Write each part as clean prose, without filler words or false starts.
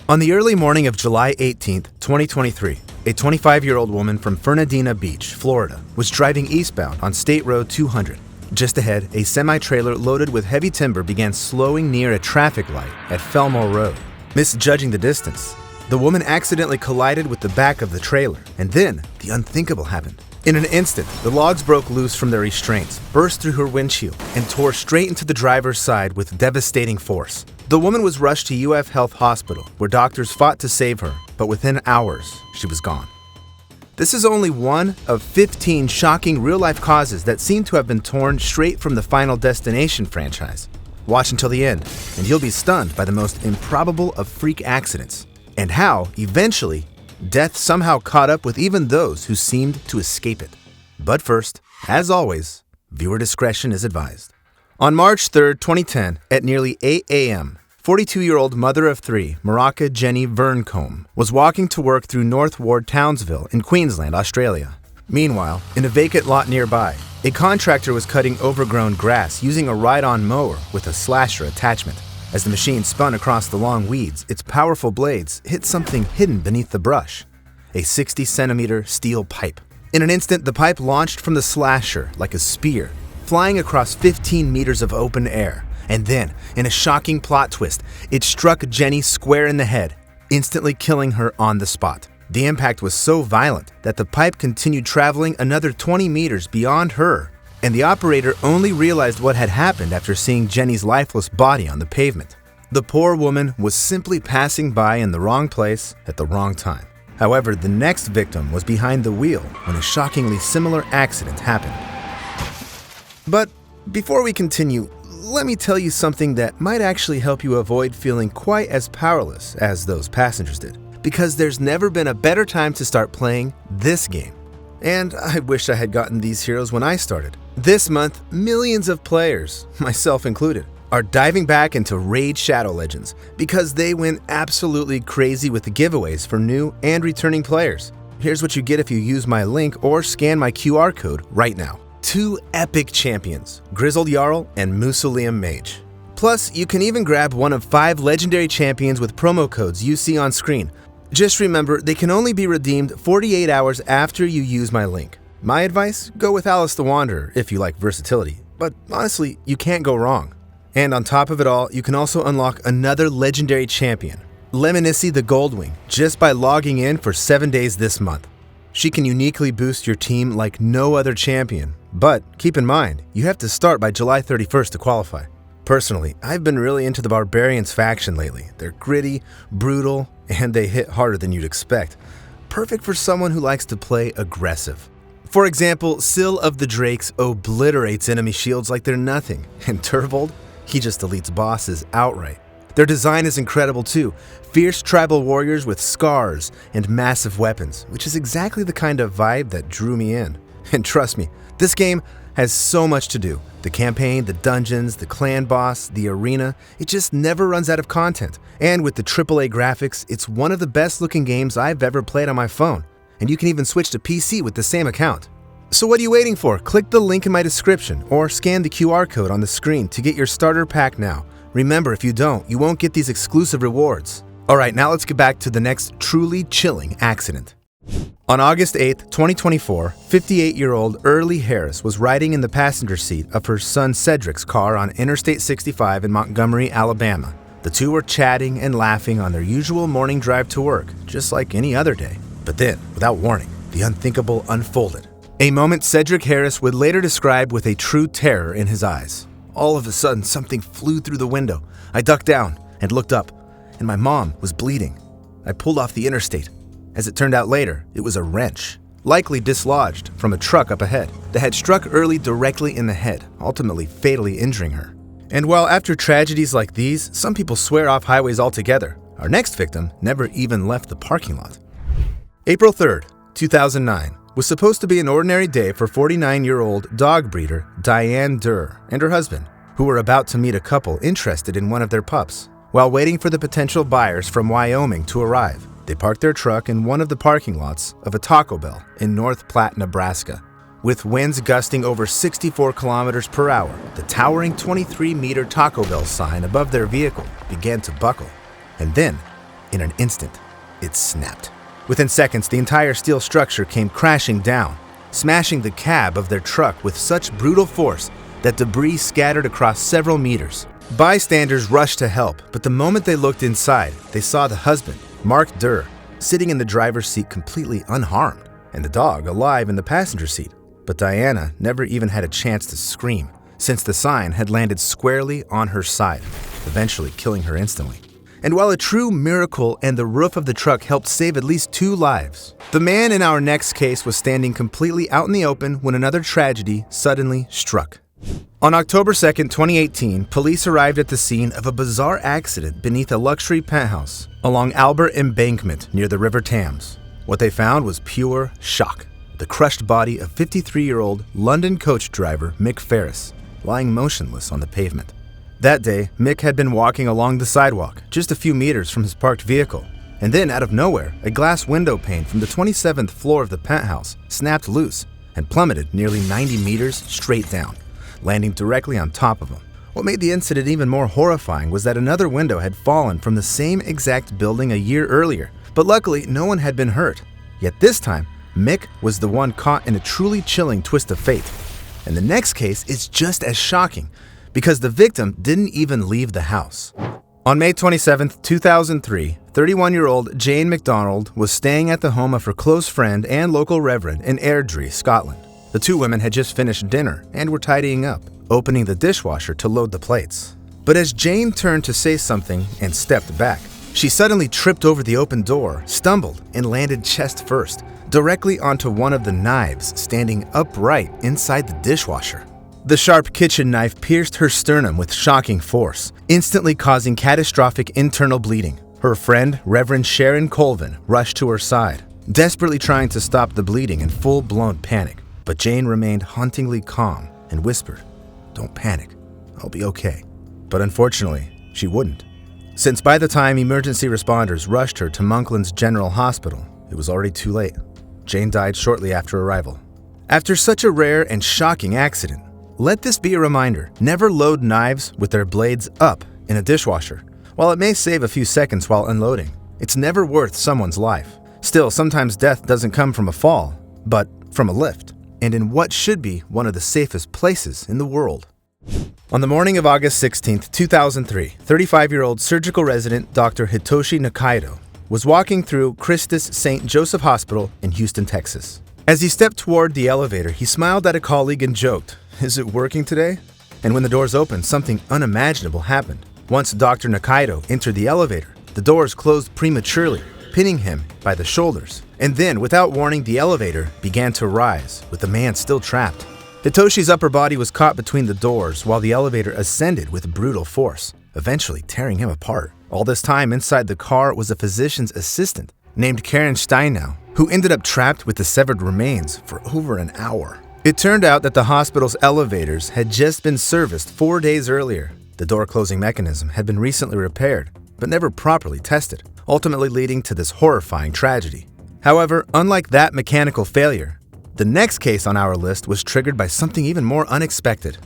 On the early morning of July 18, 2023, a 25-year-old woman from Fernandina Beach, Florida, was driving eastbound on State Road 200. Just ahead, a semi-trailer loaded with heavy timber began slowing near a traffic light at Felmore Road. Misjudging the distance, the woman accidentally collided with the back of the trailer, and then the unthinkable happened. In an instant, the logs broke loose from their restraints, burst through her windshield, and tore straight into the driver's side with devastating force. The woman was rushed to UF Health Hospital, where doctors fought to save her, but within hours, she was gone. This is only one of 15 shocking real-life causes that seem to have been torn straight from the Final Destination franchise. Watch until the end, and you'll be stunned by the most improbable of freak accidents, and how, eventually, death somehow caught up with even those who seemed to escape it. But first, as always, viewer discretion is advised. On March 3, 2010, at nearly 8 a.m., 42-year-old mother of three, Maraca Jenny Verncom, was walking to work through North Ward, Townsville in Queensland, Australia. Meanwhile, in a vacant lot nearby, a contractor was cutting overgrown grass using a ride-on mower with a slasher attachment. As the machine spun across the long weeds, its powerful blades hit something hidden beneath the brush, a 60-centimeter steel pipe. In an instant, the pipe launched from the slasher like a spear, flying across 15 meters of open air. And then, in a shocking plot twist, it struck Jenny square in the head, instantly killing her on the spot. The impact was so violent that the pipe continued traveling another 20 meters beyond her, and the operator only realized what had happened after seeing Jenny's lifeless body on the pavement. The poor woman was simply passing by in the wrong place at the wrong time. However, the next victim was behind the wheel when a shockingly similar accident happened. But before we continue, let me tell you something that might actually help you avoid feeling quite as powerless as those passengers did. Because there's never been a better time to start playing this game. And I wish I had gotten these heroes when I started. This month, millions of players, myself included, are diving back into Raid Shadow Legends because they went absolutely crazy with the giveaways for new and returning players. Here's what you get if you use my link or scan my QR code right now. 2 epic champions, Grizzled Jarl and Mausoleum Mage. Plus, you can even grab one of 5 legendary champions with promo codes you see on screen. Just remember, they can only be redeemed 48 hours after you use my link. My advice? Go with Alice the Wanderer if you like versatility, but honestly, you can't go wrong. And on top of it all, you can also unlock another legendary champion, Leminisi the Gold-wing, just by logging in for 7 days this month. She can uniquely boost your team like no other champion, but keep in mind, you have to start by July 31st to qualify. Personally, I've been really into the Barbarians faction lately. They're gritty, brutal, and they hit harder than you'd expect. Perfect for someone who likes to play aggressive. For example, Syl of the Drakes obliterates enemy shields like they're nothing, and Turvold, he just deletes bosses outright. Their design is incredible too. Fierce tribal warriors with scars and massive weapons, which is exactly the kind of vibe that drew me in. And trust me, this game has so much to do. The campaign, the dungeons, the clan boss, the arena, it just never runs out of content. And with the AAA graphics, it's one of the best looking games I've ever played on my phone. And you can even switch to PC with the same account. So what are you waiting for? Click the link in my description or scan the QR code on the screen to get your starter pack now. Remember, if you don't, you won't get these exclusive rewards. Alright, now let's get back to the next truly chilling accident. On August 8, 2024, 58-year-old Early Harris was riding in the passenger seat of her son Cedric's car on Interstate 65 in Montgomery, Alabama. The two were chatting and laughing on their usual morning drive to work, just like any other day. But then, without warning, the unthinkable unfolded. A moment Cedric Harris would later describe with a true terror in his eyes. All of a sudden, something flew through the window. I ducked down and looked up, and my mom was bleeding. I pulled off the interstate. As it turned out later, it was a wrench, likely dislodged from a truck up ahead, that had struck Early directly in the head, ultimately fatally injuring her. And while after tragedies like these, some people swear off highways altogether, our next victim never even left the parking lot. April 3rd, 2009, was supposed to be an ordinary day for 49-year-old dog breeder Diane Durr and her husband, who were about to meet a couple interested in one of their pups. While waiting for the potential buyers from Wyoming to arrive, they parked their truck in one of the parking lots of a Taco Bell in North Platte, Nebraska. With winds gusting over 64 kilometers per hour, the towering 23-meter Taco Bell sign above their vehicle began to buckle. And then, In an instant, it snapped. Within seconds, the entire steel structure came crashing down, smashing the cab of their truck with such brutal force that debris scattered across several meters. Bystanders rushed to help, but the moment they looked inside, they saw the husband, Mark Durr, sitting in the driver's seat completely unharmed, and the dog alive in the passenger seat. But Diana never even had a chance to scream, since the sign had landed squarely on her side, eventually killing her instantly. And while a true miracle and the roof of the truck helped save at least 2 lives, the man in our next case was standing completely out in the open when another tragedy suddenly struck. On October 2, 2018, police arrived at the scene of a bizarre accident beneath a luxury penthouse along Albert Embankment near the River Thames. What they found was pure shock: the crushed body of 53-year-old London coach driver Mick Ferris, lying motionless on the pavement. That day, Mick had been walking along the sidewalk, just a few meters from his parked vehicle, and then out of nowhere, a glass window pane from the 27th floor of the penthouse snapped loose and plummeted nearly 90 meters straight down, landing directly on top of him. What made the incident even more horrifying was that another window had fallen from the same exact building a year earlier, but luckily no one had been hurt. Yet this time, Mick was the one caught in a truly chilling twist of fate. And the next case is just as shocking, because the victim didn't even leave the house. On May 27, 2003, 31-year-old Jane Macdonald was staying at the home of her close friend and local reverend in Airdrie, Scotland. The two women had just finished dinner and were tidying up, opening the dishwasher to load the plates. But as Jane turned to say something and stepped back, she suddenly tripped over the open door, stumbled, and landed chest first, directly onto one of the knives standing upright inside the dishwasher. The sharp kitchen knife pierced her sternum with shocking force, instantly causing catastrophic internal bleeding. Her friend, Reverend Sharon Colvin, rushed to her side, desperately trying to stop the bleeding in full-blown panic. But Jane remained hauntingly calm and whispered, "Don't panic, I'll be okay." But unfortunately, she wouldn't. Since by the time emergency responders rushed her to Monkland's General Hospital, it was already too late. Jane died shortly after arrival. After such a rare and shocking accident, let this be a reminder: never load knives with their blades up in a dishwasher. While it may save a few seconds while unloading, it's never worth someone's life. Still, sometimes death doesn't come from a fall, but from a lift, and in what should be one of the safest places in the world. On the morning of August 16, 2003, 35-year-old surgical resident Dr. Hitoshi Nakaido was walking through Christus St. Joseph Hospital in Houston, Texas. As he stepped toward the elevator, he smiled at a colleague and joked, "Is it working today?" And when the doors opened, something unimaginable happened. Once Dr. Nakaido entered the elevator, the doors closed prematurely, pinning him by the shoulders. And then, without warning, the elevator began to rise, with the man still trapped. Hitoshi's upper body was caught between the doors while the elevator ascended with brutal force, eventually tearing him apart. All this time, inside the car was a physician's assistant named Karen Steinow, who ended up trapped with the severed remains for over an hour. It turned out that the hospital's elevators had just been serviced 4 days earlier. The door-closing mechanism had been recently repaired, but never properly tested, ultimately leading to this horrifying tragedy. However, unlike that mechanical failure, the next case on our list was triggered by something even more unexpected.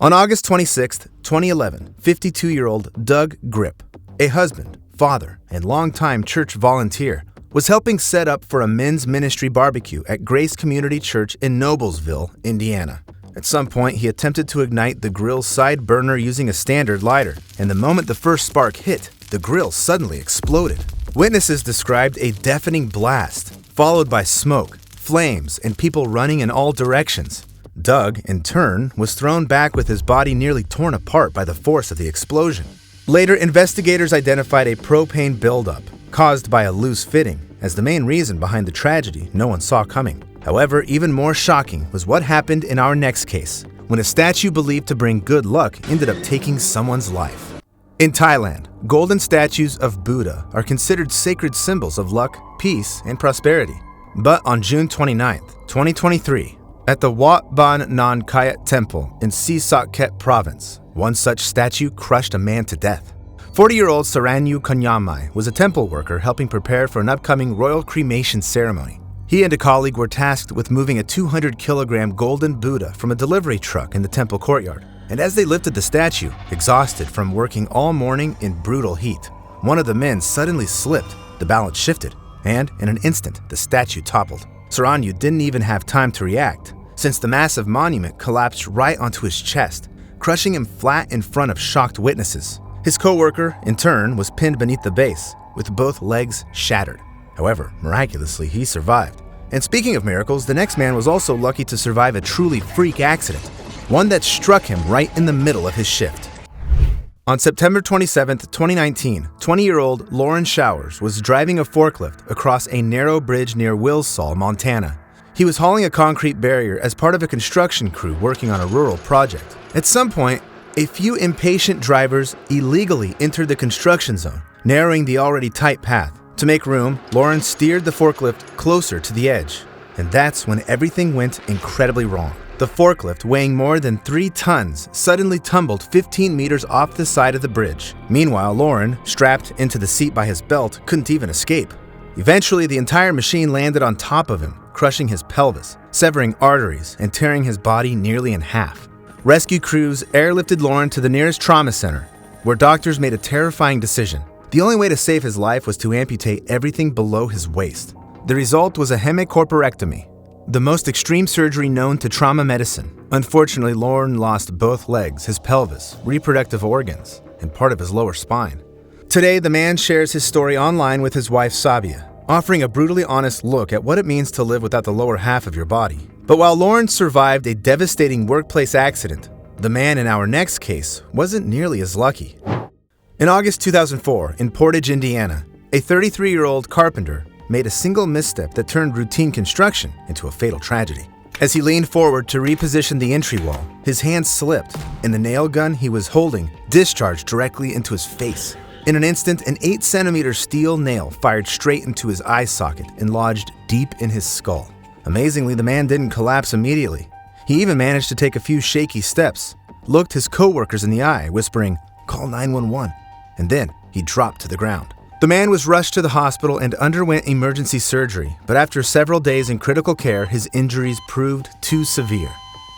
On August 26, 2011, 52-year-old Doug Grip, a husband, father, and longtime church volunteer, was helping set up for a men's ministry barbecue at Grace Community Church in Noblesville, Indiana. At some point, he attempted to ignite the grill's side burner using a standard lighter, and the moment the first spark hit, the grill suddenly exploded. Witnesses described a deafening blast, followed by smoke, flames, and people running in all directions. Doug, in turn, was thrown back with his body nearly torn apart by the force of the explosion. Later, investigators identified a propane buildup caused by a loose fitting as the main reason behind the tragedy no one saw coming. However, even more shocking was what happened in our next case, when a statue believed to bring good luck ended up taking someone's life. In Thailand, golden statues of Buddha are considered sacred symbols of luck, peace, and prosperity. But on June 29, 2023, at the Wat Ban Nan Kayat Temple in Sisakhet Province, one such statue crushed a man to death. 40-year-old Saranyu Kanyamai was a temple worker helping prepare for an upcoming royal cremation ceremony. He and a colleague were tasked with moving a 200-kilogram golden Buddha from a delivery truck in the temple courtyard. And as they lifted the statue, exhausted from working all morning in brutal heat, one of the men suddenly slipped, the balance shifted, and in an instant, the statue toppled. Saranyu didn't even have time to react, since the massive monument collapsed right onto his chest, crushing him flat in front of shocked witnesses. His co-worker, in turn, was pinned beneath the base, with both legs shattered. However, miraculously, he survived. And speaking of miracles, the next man was also lucky to survive a truly freak accident, one that struck him right in the middle of his shift. On September 27, 2019, 20-year-old Lauren Showers was driving a forklift across a narrow bridge near Wilsall, Montana. He was hauling a concrete barrier as part of a construction crew working on a rural project. At some point, a few impatient drivers illegally entered the construction zone, narrowing the already tight path. To make room, Lauren steered the forklift closer to the edge. And that's when everything went incredibly wrong. The forklift, weighing more than 3 tons, suddenly tumbled 15 meters off the side of the bridge. Meanwhile, Lauren, strapped into the seat by his belt, couldn't even escape. Eventually, the entire machine landed on top of him, crushing his pelvis, severing arteries, and tearing his body nearly in half. Rescue crews airlifted Lauren to the nearest trauma center, where doctors made a terrifying decision. The only way to save his life was to amputate everything below his waist. The result was a hemicorporectomy, the most extreme surgery known to trauma medicine. Unfortunately, Lauren lost both legs, his pelvis, reproductive organs, and part of his lower spine. Today, the man shares his story online with his wife Sabia, offering a brutally honest look at what it means to live without the lower half of your body. But while Lauren survived a devastating workplace accident, the man in our next case wasn't nearly as lucky. In August 2004, in Portage, Indiana, a 33-year-old carpenter made a single misstep that turned routine construction into a fatal tragedy. As he leaned forward to reposition the entry wall, his hand slipped, and the nail gun he was holding discharged directly into his face. In an instant, an 8-centimeter steel nail fired straight into his eye socket and lodged deep in his skull. Amazingly, the man didn't collapse immediately. He even managed to take a few shaky steps, looked his co-workers in the eye, whispering, "Call 911." And then he dropped to the ground. The man was rushed to the hospital and underwent emergency surgery, but after several days in critical care, his injuries proved too severe.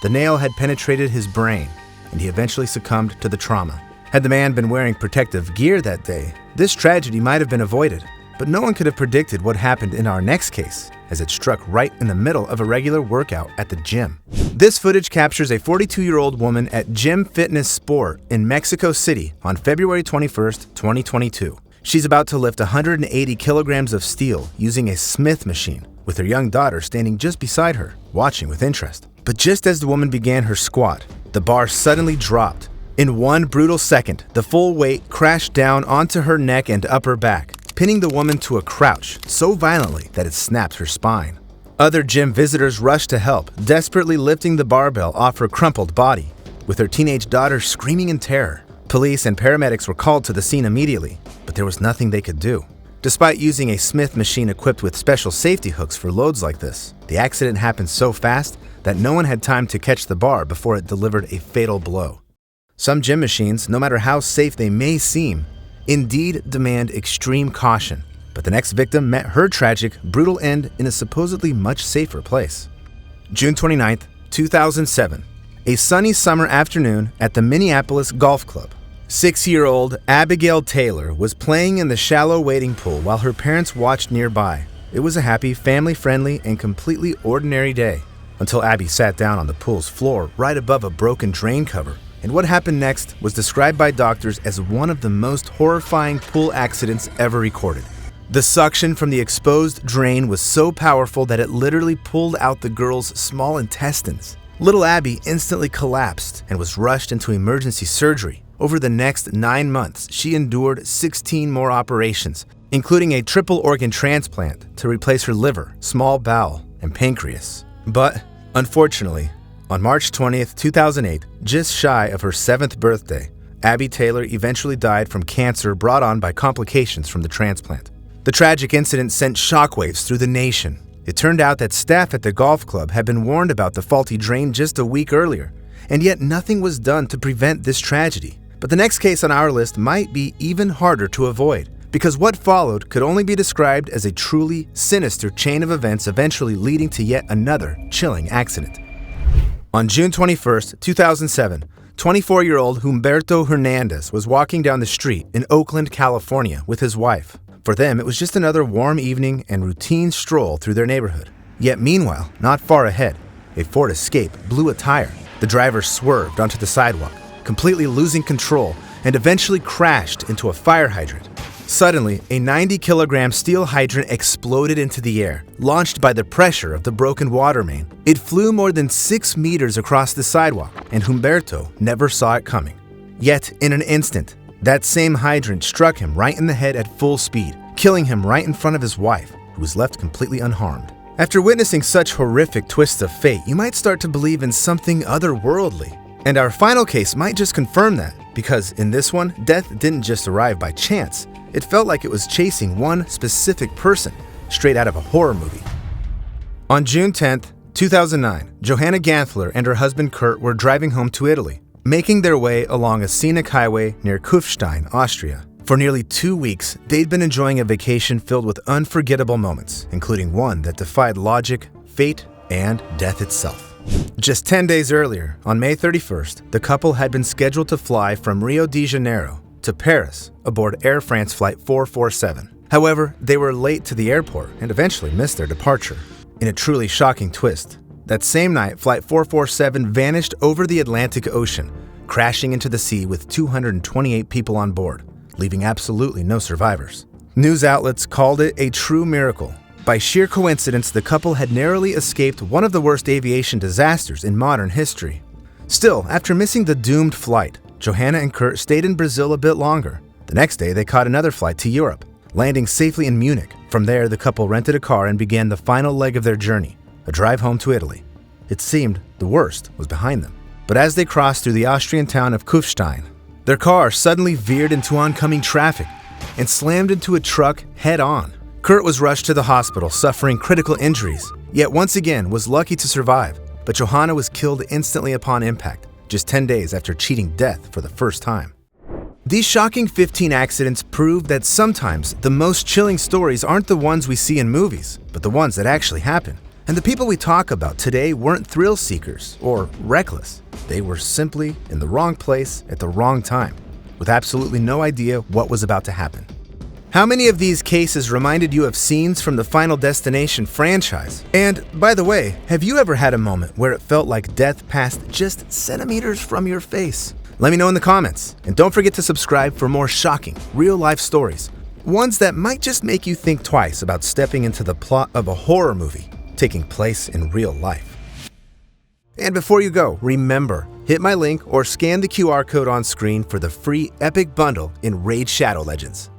The nail had penetrated his brain, and he eventually succumbed to the trauma. Had the man been wearing protective gear that day, this tragedy might have been avoided, but no one could have predicted what happened in our next case, as it struck right in the middle of a regular workout at the gym. This footage captures a 42-year-old woman at Gym Fitness Sport in Mexico City on February 21st, 2022. She's about to lift 180 kilograms of steel using a Smith machine, with her young daughter standing just beside her, watching with interest. But just as the woman began her squat, the bar suddenly dropped. In one brutal second, the full weight crashed down onto her neck and upper back, pinning the woman to a crouch so violently that it snapped her spine. Other gym visitors rushed to help, desperately lifting the barbell off her crumpled body, with her teenage daughter screaming in terror. Police and paramedics were called to the scene immediately, but there was nothing they could do. Despite using a Smith machine equipped with special safety hooks for loads like this, the accident happened so fast that no one had time to catch the bar before it delivered a fatal blow. Some gym machines, no matter how safe they may seem, indeed demand extreme caution. But the next victim met her tragic, brutal end in a supposedly much safer place. June 29th, 2007. A sunny summer afternoon at the Minneapolis Golf Club. 6-year-old Abigail Taylor was playing in the shallow wading pool while her parents watched nearby. It was a happy, family-friendly, and completely ordinary day, until Abby sat down on the pool's floor right above a broken drain cover. And what happened next was described by doctors as one of the most horrifying pool accidents ever recorded. The suction from the exposed drain was so powerful that it literally pulled out the girl's small intestines. Little Abby instantly collapsed and was rushed into emergency surgery. Over the next 9 months, she endured 16 more operations, including a triple organ transplant to replace her liver, small bowel, and pancreas. But, unfortunately, on March 20th, 2008, just shy of her 7th birthday, Abby Taylor eventually died from cancer brought on by complications from the transplant. The tragic incident sent shockwaves through the nation. It turned out that staff at the golf club had been warned about the faulty drain just a week earlier, and yet nothing was done to prevent this tragedy. But the next case on our list might be even harder to avoid, because what followed could only be described as a truly sinister chain of events eventually leading to yet another chilling accident. On June 21st, 2007, 24-year-old Humberto Hernandez was walking down the street in Oakland, California with his wife. For them, it was just another warm evening and routine stroll through their neighborhood. Yet meanwhile, not far ahead, a Ford Escape blew a tire. The driver swerved onto the sidewalk, completely losing control, and eventually crashed into a fire hydrant. Suddenly, a 90-kilogram steel hydrant exploded into the air, launched by the pressure of the broken water main. It flew more than 6 meters across the sidewalk, and Humberto never saw it coming. Yet, in an instant, that same hydrant struck him right in the head at full speed, killing him right in front of his wife, who was left completely unharmed. After witnessing such horrific twists of fate, you might start to believe in something otherworldly. And our final case might just confirm that, because in this one, death didn't just arrive by chance. It felt like it was chasing one specific person, straight out of a horror movie. On June 10th, 2009, Johanna Ganthler and her husband Kurt were driving home to Italy, making their way along a scenic highway near Kufstein, Austria. For nearly 2 weeks, they'd been enjoying a vacation filled with unforgettable moments, including one that defied logic, fate, and death itself. Just 10 days earlier, on May 31st, the couple had been scheduled to fly from Rio de Janeiro to Paris aboard Air France Flight 447. However, they were late to the airport and eventually missed their departure. In a truly shocking twist, that same night, Flight 447 vanished over the Atlantic Ocean, crashing into the sea with 228 people on board, leaving absolutely no survivors. News outlets called it a true miracle. By sheer coincidence, the couple had narrowly escaped one of the worst aviation disasters in modern history. Still, after missing the doomed flight, Johanna and Kurt stayed in Brazil a bit longer. The next day, they caught another flight to Europe, landing safely in Munich. From there, the couple rented a car and began the final leg of their journey, a drive home to Italy. It seemed the worst was behind them. But as they crossed through the Austrian town of Kufstein, their car suddenly veered into oncoming traffic and slammed into a truck head-on. Kurt was rushed to the hospital, suffering critical injuries, yet once again was lucky to survive. But Johanna was killed instantly upon impact, just 10 days after cheating death for the first time. These shocking 15 accidents prove that sometimes the most chilling stories aren't the ones we see in movies, but the ones that actually happen. And the people we talk about today weren't thrill seekers or reckless. They were simply in the wrong place at the wrong time, with absolutely no idea what was about to happen. How many of these cases reminded you of scenes from the Final Destination franchise? And by the way, have you ever had a moment where it felt like death passed just centimeters from your face? Let me know in the comments. And don't forget to subscribe for more shocking, real-life stories. Ones that might just make you think twice about stepping into the plot of a horror movie taking place in real life. And before you go, remember, hit my link or scan the QR code on screen for the free Epic Bundle in Raid Shadow Legends.